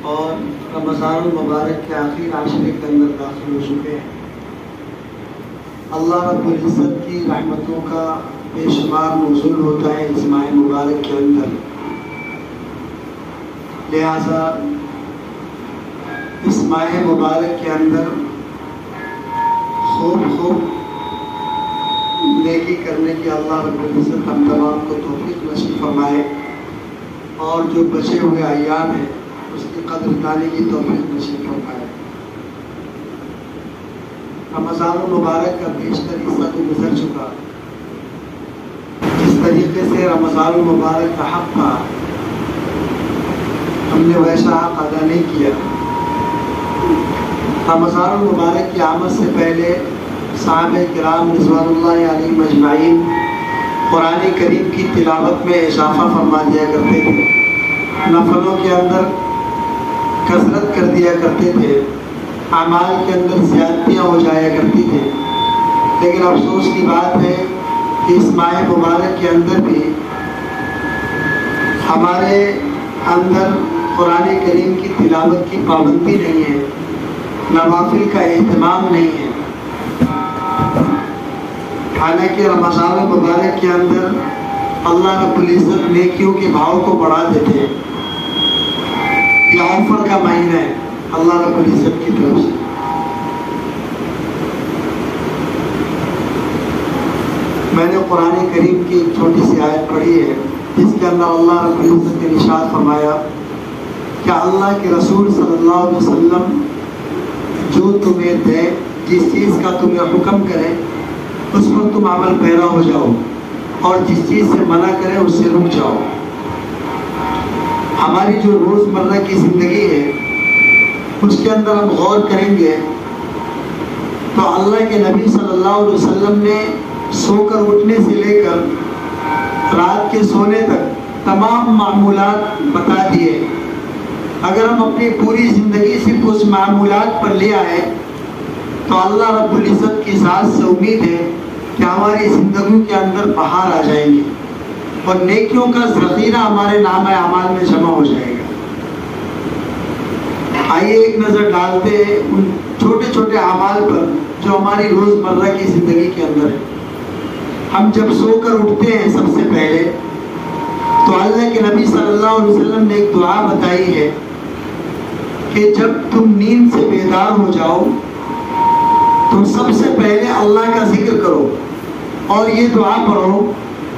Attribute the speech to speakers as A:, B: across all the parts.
A: اور رمضان المبارک کے آخری عاشرے کے اندر داخل ہو چکے ہیں۔ اللہ رب العزت کی رحمتوں کا بے شمار نزول ہوتا ہے اس ماہ مبارک کے اندر، لہذا اس ماہ مبارک کے اندر خوب نیکی کرنے کی اللہ رب العزت ہم تمام کو توفیق نصیب فرمائے، اور جو بچے ہوئے ایام ہیں اس کی قدر دانی کی توفیق نصیب فرمائے۔ رمضان المبارک کا بیشتر حصہ تو گزر چکا، جس طریقے سے رمضان المبارک کا حق تھا ہم نے ویسا حق ادا نہیں کیا۔ رمضان المبارک کی آمد سے پہلے صحابہ کرام رضوان اللہ علیہم اجمعین قرآن کریم کی تلاوت میں اضافہ فرما دیا کرتے تھے، نفلوں کے اندر کثرت کر دیا کرتے تھے، اعمال کے اندر زیادتیاں ہو جایا کرتی تھیں، لیکن افسوس کی بات ہے کہ اس ماہ مبارک کے اندر بھی ہمارے اندر قرآن کریم کی تلاوت کی پابندی نہیں ہے، نوافل کا اہتمام نہیں ہے۔ حالانکہ رمضان المبارک کے اندر اللہ رب العزت نیکیوں کے بھاؤ کو بڑھا دیتے ہیں، یہ آفر کا مہینہ ہے اللہ رب العزت کی طرف سے۔ میں نے قرآن کریم کی ایک چھوٹی سی آیت پڑھی ہے جس کے اندر اللہ رب العزت نے ارشاد فرمایا کہ اللہ کے رسول صلی اللہ علیہ وسلم جو تمہیں دے، جس چیز کا تمہیں حکم کرے اس پر تم عمل پیرا ہو جاؤ، اور جس چیز سے منع کرے اس سے رک جاؤ۔ ہماری جو روزمرہ کی زندگی ہے اس کے اندر ہم غور کریں گے تو اللہ کے نبی صلی اللہ علیہ وسلم نے سو کر اٹھنے سے لے کر رات کے سونے تک تمام معمولات بتا دیے۔ اگر ہم اپنی پوری زندگی صرف اس معمولات پر لے آئے تو اللہ رب العزت کی ذات سے امید ہے کہ ہماری زندگیوں کے اندر بہار آ جائیں گی اور نیکیوں کا ذخیرہ ہمارے نامہ اعمال میں جمع ہو جائے گا۔ آئیے ایک نظر ڈالتے ہیں ان چھوٹے چھوٹے اعمال پر جو ہماری روزمرہ کی زندگی کے اندر ہے۔ ہم جب سو کر اٹھتے ہیں سب سے پہلے تو اللہ کے نبی صلی اللہ علیہ وسلم نے ایک دعا بتائی ہے کہ جب تم نیند سے بیدار ہو جاؤ تو سب سے پہلے اللہ کا ذکر کرو اور یہ دعا پڑھو،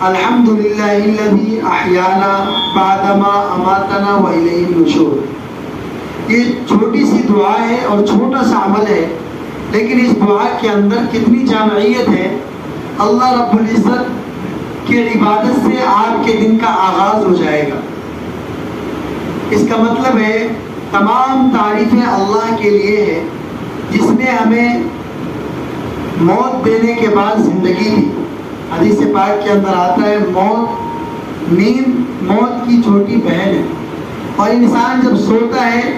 A: الحمدللہ الذی احیانا بعدما اماتنا والیہ النشور۔ یہ چھوٹی سی دعا ہے اور چھوٹا سا عمل ہے، لیکن اس دعا کے اندر کتنی جامعیت ہے۔ اللہ رب العزت کی عبادت سے آپ کے دن کا آغاز ہو جائے گا۔ اس کا مطلب ہے تمام تعریفیں اللہ کے لیے ہے جس نے ہمیں موت دینے کے بعد زندگی دی۔ حدیث پاک کے اندر آتا ہے نیند موت کی چھوٹی بہن ہے، اور انسان جب سوتا ہے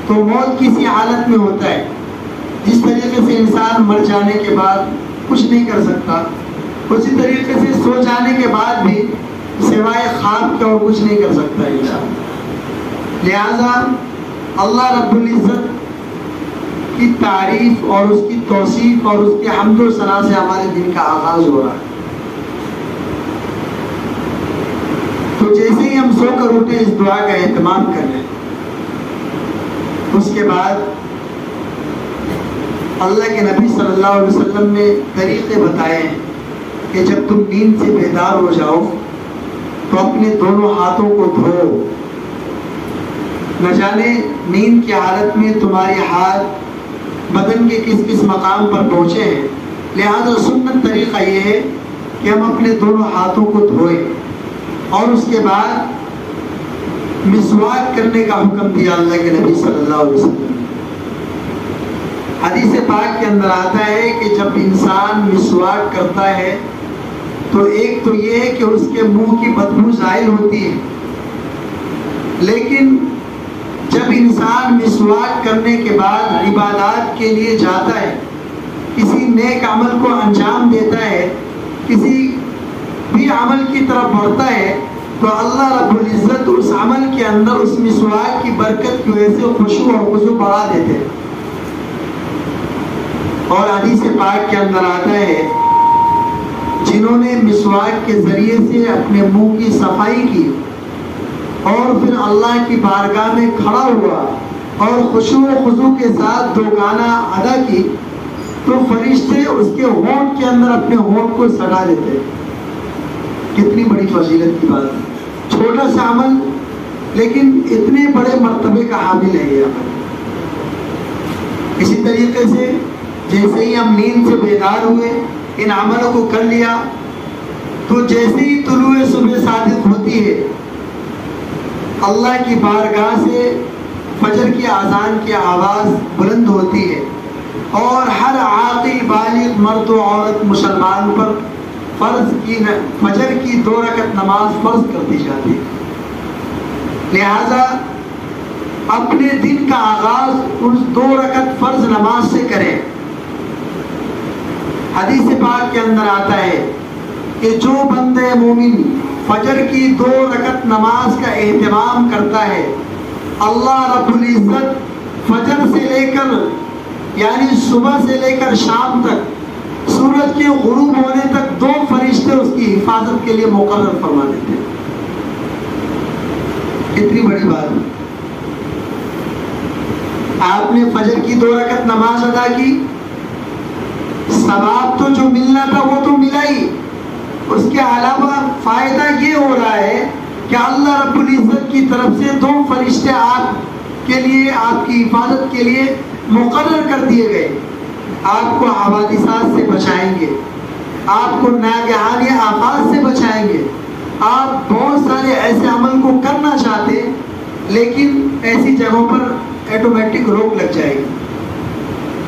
A: تو موت کسی حالت میں ہوتا ہے۔ جس طریقے سے انسان مر جانے کے بعد کچھ نہیں کر سکتا، اسی طریقے سے سو جانے کے بعد بھی سوائے خواب کے اور کچھ نہیں کر سکتا انسان۔ لہذا اللہ رب العزت کی تعریف اور اس کی توصیف اور اس کے حمد و ثنا سے ہمارے دن کا آغاز ہو رہا ہے۔ تو جیسے ہی ہم سو کر اٹھے اس دعا کا اہتمام کر لیں۔ اس کے بعد اللہ کے نبی صلی اللہ علیہ وسلم نے طریقے بتائے ہیں کہ جب تم نیند سے بیدار ہو جاؤ تو اپنے دونوں ہاتھوں کو دھو۔ نہ جانے نیند کی حالت میں تمہارے ہاتھ بدن کے کس کس مقام پر پہنچے ہیں، لہذا سنت طریقہ یہ ہے کہ ہم اپنے دونوں ہاتھوں کو دھوئیں، اور اس کے بعد مسواک کرنے کا حکم دیا اللہ کے نبی صلی اللہ علیہ وسلم۔ حدیث پاک کے اندر آتا ہے کہ جب انسان مسواک کرتا ہے تو ایک تو یہ ہے کہ اس کے منہ کی بدبو زائل ہوتی ہے، لیکن جب انسان مسواک کرنے کے بعد عبادات کے لیے جاتا ہے، کسی نیک عمل کو انجام دیتا ہے، کسی بھی عمل کی طرف بڑھتا ہے، تو اللہ رب العزت اس عمل کے اندر اس مسواک کی برکت کی وجہ سے خشوع اور خضوع بڑھا دیتے. اور حدیث پاک کے اندر آتا ہے جنہوں نے مسواک کے ذریعے سے اپنے منہ کی صفائی کی اور پھر اللہ کی بارگاہ میں کھڑا ہوا اور خشوع و خضوع کے ساتھ دو گانا ادا کی تو فرشتے اس کے ہونٹ کے اندر اپنے ہونٹ کو سٹا دیتے. کتنی بڑی فضیلت کی بات ہے. چھوٹا سا عمل لیکن اتنے بڑے مرتبے کا حامل ہے یہ عمل. اسی طریقے سے جیسے ہی ہم نیند سے بیدار ہوئے ان عملوں کو کر لیا تو جیسے ہی طلوع صبح صادق ہوتی ہے اللہ کی بارگاہ سے فجر کی اذان کی آواز بلند ہوتی ہے اور ہر عاقل بالغ مرد و عورت مسلمان پر فرض کی فجر کی 2 رکعت نماز فرض کر دی جاتی ہے. لہذا اپنے دن کا آغاز اس 2 رکعت فرض نماز سے کریں. حدیث پاک کے اندر آتا ہے کہ جو بندے مومن فجر کی 2 رکعت نماز کا اہتمام کرتا ہے اللہ رب العزت فجر سے لے کر یعنی صبح سے لے کر شام تک سورج کے غروب ہونے تک 2 فرشتے اس کی حفاظت کے لیے مقرر فرما دیتے ہیں. کتنی بڑی بات ہے. آپ نے فجر کی 2 رکعت نماز ادا کی ثواب تو جو ملنا تھا وہ تو ملا ہی. اس کے علاوہ فائدہ یہ ہو رہا ہے کہ اللہ رب العزت کی طرف سے 2 فرشتے آپ کے لیے آپ کی حفاظت کے لیے مقرر کر دیے گئے. آپ کو حوادثات سے بچائیں گے, آپ کو ناگہانی آفات سے بچائیں گے. آپ بہت سارے ایسے عمل کو کرنا چاہتے لیکن ایسی جگہوں پر ایٹومیٹک روک لگ جائے گی.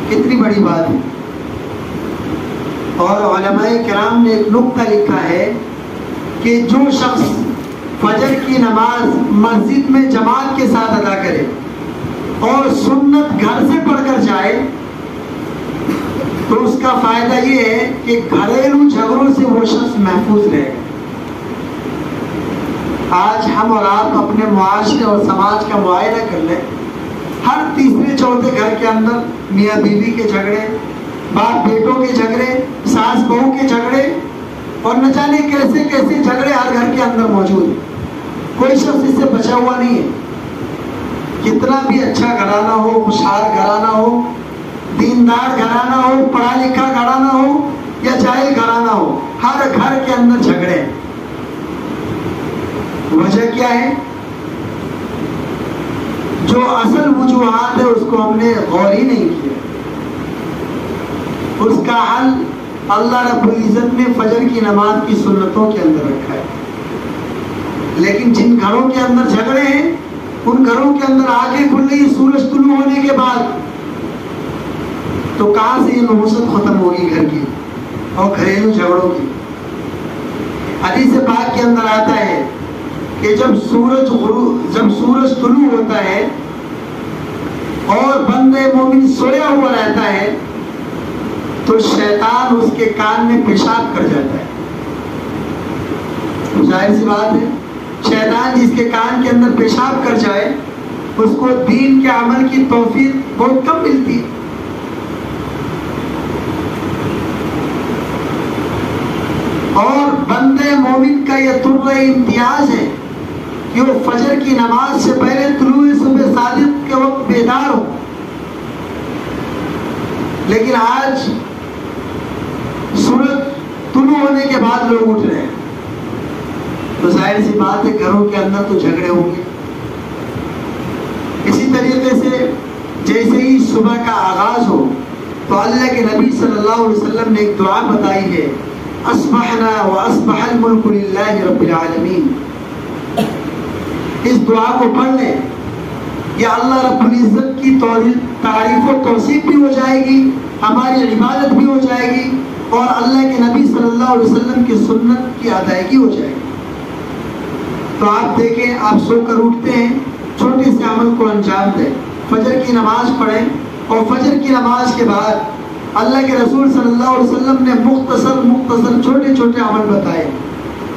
A: کتنی بڑی بات ہے. اور علماء کرام نے ایک نقطہ لکھا ہے کہ جو شخص فجر کی نماز مسجد میں جماعت کے ساتھ ادا کرے اور سنت گھر سے پڑھ کر جائے تو اس کا فائدہ یہ ہے کہ گھریلو جھگڑوں سے وہ شخص محفوظ رہے گا. آج ہم اور آپ اپنے معاشرے اور سماج کا معائنہ کر لیں, ہر تیسرے چوتھے گھر کے اندر میاں بیوی کے جھگڑے, باپ بیٹوں کے جھگڑے, ساس بہو کے جھگڑے اور نہ جانے کیسے کیسے جھگڑے ہر گھر کے اندر موجود ہیں. کوئی شخص اس سے بچا ہوا نہیں ہے. کتنا بھی اچھا گھرانہ ہو, خوشحال گھرانہ ہو, دیندار گھرانہ ہو, پڑھا لکھا گھرانہ ہو یا جاہل گھرانہ ہو, ہر گھر کے اندر جھگڑے. وجہ کیا ہے؟ جو اصل وجوہات ہے اس کو ہم نے غور ہی نہیں کیا. اس کا حل اللہ رب العزت نے فجر کی نماز کی سنتوں کے اندر رکھا ہے. لیکن جن گھروں کے اندر جھگڑے ہیں ان گھروں کے اندر آنکھیں کھل رہی سورج طلوع ہونے کے بعد تو کہاں سے یہ نحوست ختم ہوگی گھر کی اور گھریلو جھگڑوں کی. حدیث پاک کے اندر آتا ہے کہ جب سورج طلوع ہوتا ہے اور بندے مومن سویا ہوا رہتا ہے تو شیطان اس کے کان میں پیشاب کر جاتا ہے. ظاہر سی بات ہے, شیطان جس کے کان کے اندر پیشاب کر جائے اس کو دین کے عمل کی توفیق بہت کم ملتی ہے. اور بندے مومن کا یہ طرز امتیاز ہے کہ وہ فجر کی نماز سے پہلے طلوع صبح صادق کے وقت بیدار ہو. لیکن آج سورج طلوع ہونے کے بعد لوگ اٹھ رہے ہیں تو ظاہر سی بات ہے گھروں کے اندر تو جھگڑے ہوں گے. اسی طریقے سے جیسے ہی صبح کا آغاز ہو تو اللہ کے نبی صلی اللہ علیہ وسلم نے ایک دعا بتائی ہے, اصبحنا واصبح الملک للہ رب العالمین. اس دعا کو پڑھ لیں, یا اللہ رب العزت کی تعریف و توصیف بھی ہو جائے گی, ہماری عبادت بھی ہو جائے گی اور اللہ کے نبی صلی اللہ علیہ وسلم کی سنت کی ادائیگی ہو جائے گی. تو آپ دیکھیں, آپ سو کر اٹھتے ہیں, چھوٹے سے عمل کو انجام دیں, فجر کی نماز پڑھیں اور فجر کی نماز کے بعد اللہ کے رسول صلی اللہ علیہ وسلم نے مختصر چھوٹے چھوٹے عمل بتائے.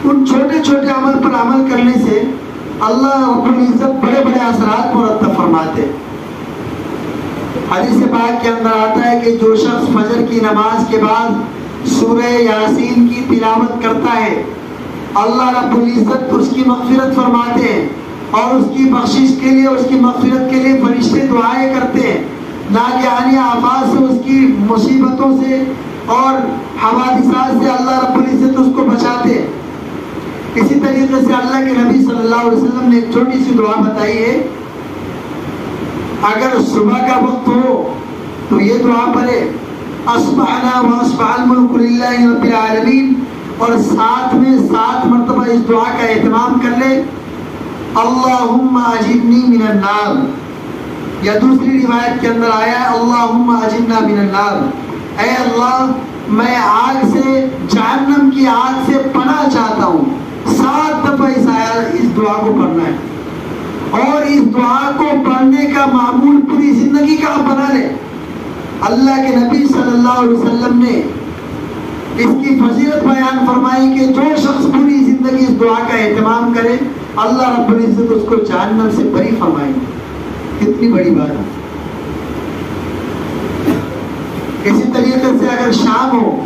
A: ان چھوٹے چھوٹے عمل پر عمل کرنے سے اللہ رب العزت بڑے بڑے اثرات مرتب فرماتے. حدیث پاک کے اندر آتا ہے کہ جو شخص فجر کی نماز کے بعد سورہ یاسین کی تلاوت کرتا ہے اللہ رب العزت اس کی مغفرت فرماتے ہیں اور اس کی بخشش کے لیے اس کی مغفرت کے لیے فرشتے دعائیں کرتے ہیں. ناگہانی آفات سے اس کی مصیبتوں سے اور حوادثات سے اللہ رب العزت اس کو بچاتے ہیں. اسی طریقے سے اللہ کے نبی صلی اللہ علیہ وسلم نے ایک چھوٹی سی دعا بتائی ہے. اگر صبح کا وقت ہو تو یہ دعا پڑھے اصبحنا واصبح الملک للہ رب العالمین، اور ساتھ میں 7 مرتبہ اس دعا کا اہتمام کر لے اللہم اجرنی من النار، یا دوسری روایت کے اندر آیا ہے اللہم اجرنا من النار، اے اللہ میں آگ سے، جہنم کی آگ سے پناہ چاہتا ہوں. 7 دفعہ اس دعا کو پڑھنا ہے اور اس دعا کو پڑھنے کا معمول پوری زندگی کا آپ بنا لیں. اللہ کے نبی صلی اللہ علیہ وسلم نے اس کی فضیلت بیان فرمائی کہ جو شخص پوری زندگی اس دعا کا اہتمام کرے اللہ رب العزت اس کو جہنم سے بری فرمائیں گے. کتنی بڑی بات ہے. اسی طریقے سے اگر شام ہو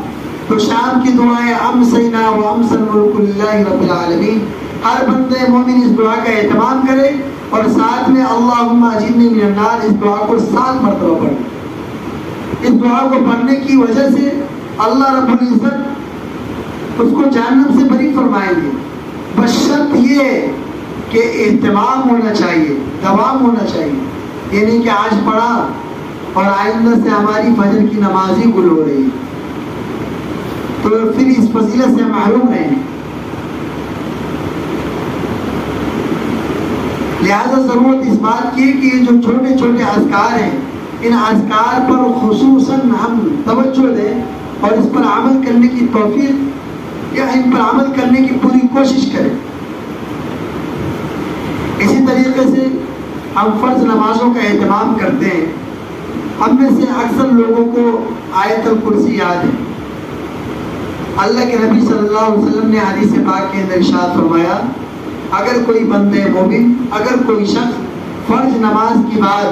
A: تو شام کی دعائیں امسینا و امسل ملک للہ رب العالمین، ہر بندے مومن اس دعا کا اہتمام کرے اور ساتھ میں اللہم اجرنی من النار اس دعا کو 7 مرتبہ پڑھے. اس دعا کو پڑھنے کی وجہ سے اللہ رب العزت اس کو جہنم سے بری فرمائیں گے، بس شرط یہ کہ اہتمام ہونا چاہیے، دوام ہونا چاہیے. یہ نہیں کہ آج پڑھا اور آئندہ سے ہماری فجر کی نماز ہی گل ہو رہی ہے تو پھر اس فضیلت سے محروم رہیں. لہذا ضرورت اس بات کی کہ یہ جو چھوٹے چھوٹے اذکار ہیں ان اذکار پر خصوصاً ہم توجہ دیں اور اس پر عمل کرنے کی توفیق یا ان پر عمل کرنے کی پوری کوشش کریں. اسی طریقے سے ہم فرض نمازوں کا اہتمام کرتے ہیں. ہم میں سے اکثر لوگوں کو آیت الکرسی یاد ہے. اللہ کے نبی صلی اللہ علیہ وسلم نے حدیث پاک کے اندر ارشاد فرمایا اگر کوئی بندے مومن، اگر کوئی شخص فرض نماز کے بعد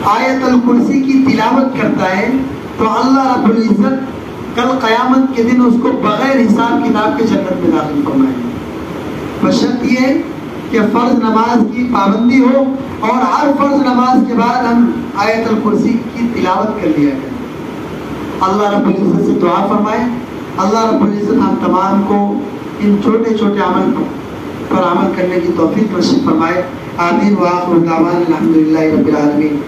A: آیت الکرسی کی تلاوت کرتا ہے تو اللہ رب العزت کل قیامت کے دن اس کو بغیر حساب کتاب کے جنت میں داخل فرمائے گا. بشرط یہ کہ فرض نماز کی پابندی ہو اور ہر فرض نماز کے بعد ہم آیت الکرسی کی تلاوت کر لیا کریں. اللہ رب العزت سے دعا فرمائے اللہ رب العزت ہم تمام کو ان چھوٹے چھوٹے عمل پر عمل کرنے کی توفیق نصیب فرمائے. آمین. وآخر دعوانا الحمدللہ رب العالمین.